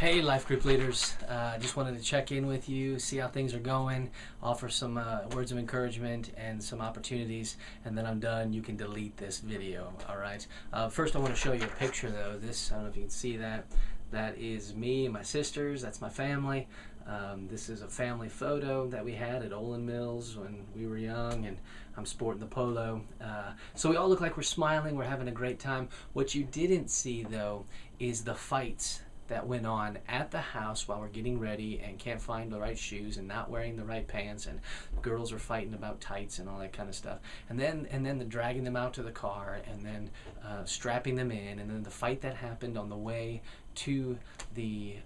Hey, life group leaders. Just wanted to check in with you, see how things are going, offer some words of encouragement and some opportunities, and then I'm done. You can delete this video, all right? First, I want to show you a picture, though. This, I don't know if you can see that. That is me and my sisters. That's my family. This is a family photo that we had at Olin Mills when we were young, and I'm sporting the polo. So we all look like we're smiling. We're having a great time. What you didn't see, though, is the fights that went on at the house while we're getting ready and can't find the right shoes and not wearing the right pants, and girls are fighting about tights and all that kind of stuff, and then the dragging them out to the car, and then strapping them in, and then the fight that happened on the way to the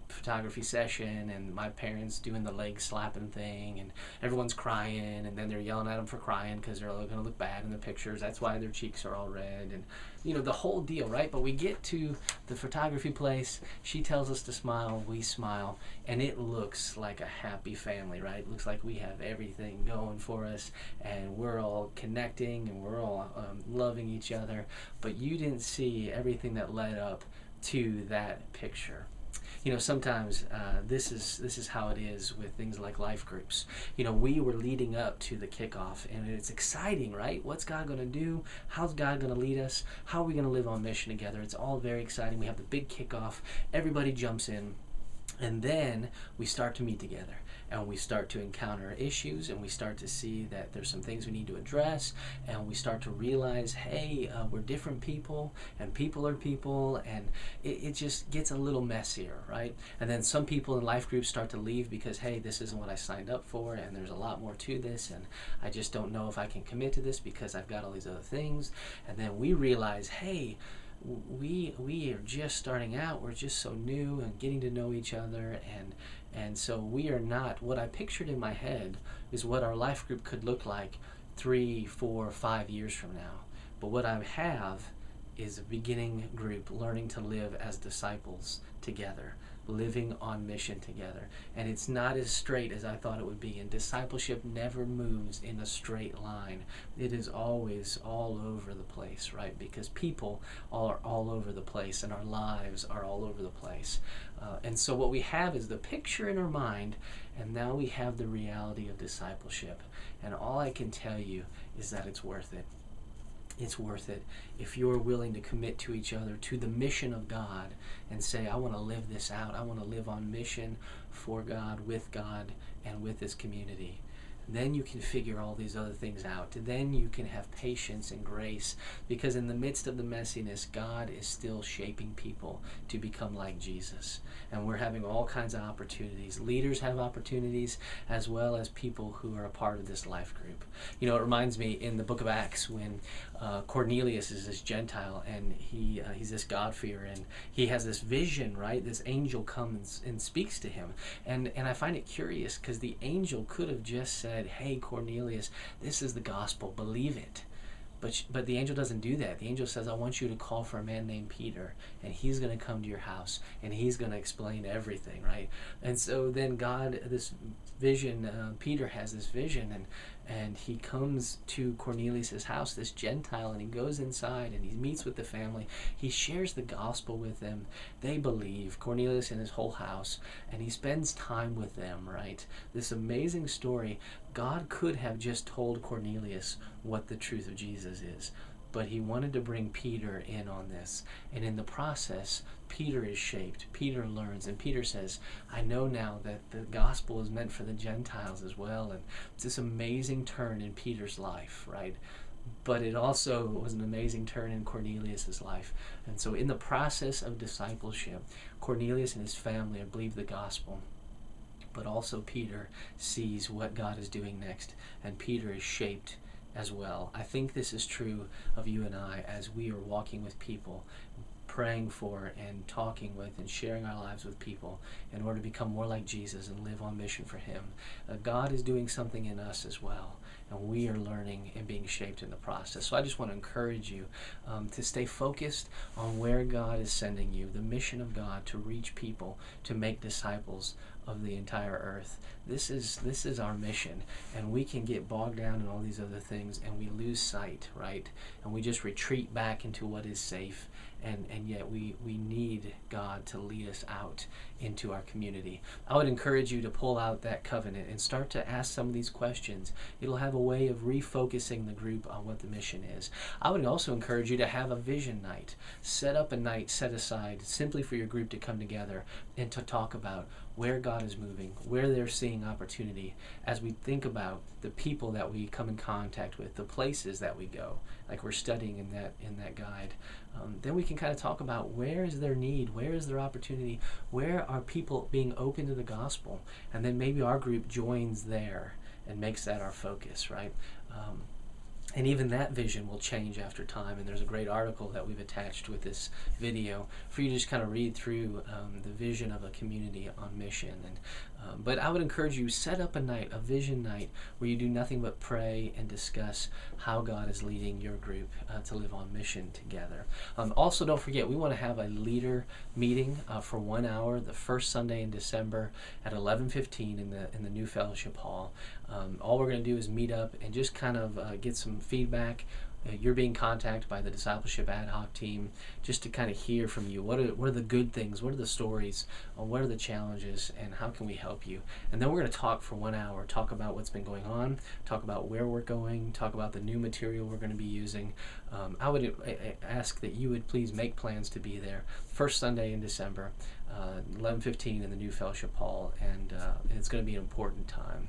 photography session, and my parents doing the leg slapping thing, and everyone's crying, and then they're yelling at them for crying because they're going to look bad in the pictures. That's why their cheeks are all red, and you know, the whole deal, right? But we get to the photography place. She tells us to smile. We smile, and it looks like a happy family, right? It looks like we have everything going for us, and we're all connecting, and we're all loving each other. But you didn't see everything that led up to that picture. You know, sometimes this is how it is with things like life groups. You know, we were leading up to the kickoff, and it's exciting, right? What's God going to do? How's God going to lead us? How are we going to live on mission together? It's all very exciting. We have the big kickoff. Everybody jumps in. And then we start to meet together, and we start to encounter issues, and we start to see that there's some things we need to address, and we start to realize, hey, we're different people, and people are people, and it just gets a little messier, right? And then some people in life groups start to leave because, hey, this isn't what I signed up for, and there's a lot more to this, and I just don't know if I can commit to this because I've got all these other things. And then we realize, hey, we are just starting out. We're just so new and getting to know each other, and so we are not what I pictured in my head is what our life group could look like 3, 4, 5 years from now. But what I have is a beginning group learning to live as disciples together, living on mission together. And it's not as straight as I thought it would be. And discipleship never moves in a straight line. It is always all over the place, right? Because people are all over the place, and our lives are all over the place. And so what we have is the picture in our mind, and now we have the reality of discipleship. And all I can tell you is that it's worth it. It's worth it if you're willing to commit to each other, to the mission of God, and say, I want to live this out. I want to live on mission for God, and with this community. Then you can figure all these other things out. Then you can have patience and grace, because in the midst of the messiness, God is still shaping people to become like Jesus. And we're having all kinds of opportunities. Leaders have opportunities, as well as people who are a part of this life group. You know, it reminds me in the book of Acts when Cornelius is this Gentile, and he's this God-fearer, and he has this vision, right? This angel comes and speaks to him. And I find it curious, because the angel could have just said, hey, Cornelius, this is the gospel, believe it. But the angel doesn't do that. The angel says, I want you to call for a man named Peter, and he's going to come to your house, and he's going to explain everything, right? And so then God, this vision, Peter has this vision, and he comes to Cornelius' house, this Gentile, and he goes inside, and he meets with the family. He shares the gospel with them. They believe, Cornelius and his whole house, and he spends time with them, right? This amazing story. God could have just told Cornelius what the truth of Jesus is, but he wanted to bring Peter in on this. And in the process, Peter is shaped. Peter learns, and Peter says, I know now that the gospel is meant for the Gentiles as well. And it's this amazing turn in Peter's life, right? But it also was an amazing turn in Cornelius' life. And so in the process of discipleship, Cornelius and his family believe the gospel. But also Peter sees what God is doing next, and Peter is shaped as well. I think this is true of you and I as we are walking with people, praying for and talking with and sharing our lives with people in order to become more like Jesus and live on mission for Him. God is doing something in us as well, and we are learning and being shaped in the process. So I just want to encourage you to stay focused on where God is sending you, the mission of God to reach people, to make disciples of the entire earth. This is our mission, and we can get bogged down in all these other things, and we lose sight, right? And we just retreat back into what is safe, and yet we need God to lead us out into our community. I would encourage you to pull out that covenant and start to ask some of these questions. It'll have a way of refocusing the group on what the mission is. I would also encourage you to have a vision night. Set up a night set aside simply for your group to come together and to talk about where God is moving, where they're seeing opportunity, as we think about the people that we come in contact with, the places that we go, like we're studying in that guide. Then we can kind of talk about where is their need, where is their opportunity, where are people being open to the gospel, and then maybe our group joins there and makes that our focus, right? And even that vision will change after time. And there's a great article that we've attached with this video for you to just kind of read through the vision of a community on mission. But I would encourage you, set up a night, a vision night, where you do nothing but pray and discuss how God is leading your group to live on mission together. Also, don't forget, we want to have a leader meeting for 1 hour the first Sunday in December at 11:15 in the new fellowship hall. All we're going to do is meet up and just kind of get some feedback. You're being contacted by the discipleship ad hoc team just to kind of hear from you. What are the good things? What are the stories? What are the challenges? And how can we help you? And then we're going to talk for 1 hour, talk about what's been going on, talk about where we're going, talk about the new material we're going to be using. I would ask that you would please make plans to be there. First Sunday in December, 11:15 in the new fellowship hall, and it's going to be an important time.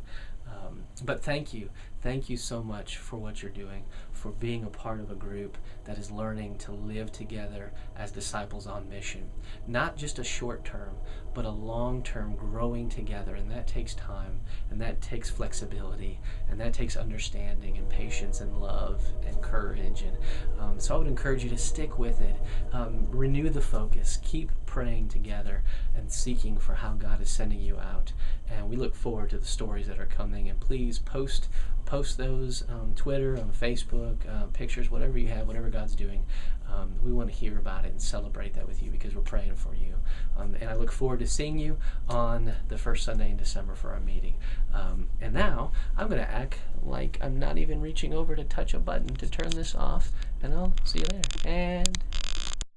But thank you so much for what you're doing, for being a part of a group that is learning to live together as disciples on mission. Not just a short term, but a long term growing together, and that takes time, and that takes flexibility, and that takes understanding and patience and love and courage. And so I would encourage you to stick with it. Renew the focus. Keep praying together and seeking for how God is sending you out. And we look forward to the stories that are coming. And please post those on Twitter, on Facebook, pictures, whatever you have, whatever God's doing. We want to hear about it and celebrate that with you, because we're praying for you. And I look forward to seeing you on the first Sunday in December for our meeting. And now I'm going to act like I'm not even reaching over to touch a button to turn this off, and I'll see you later. And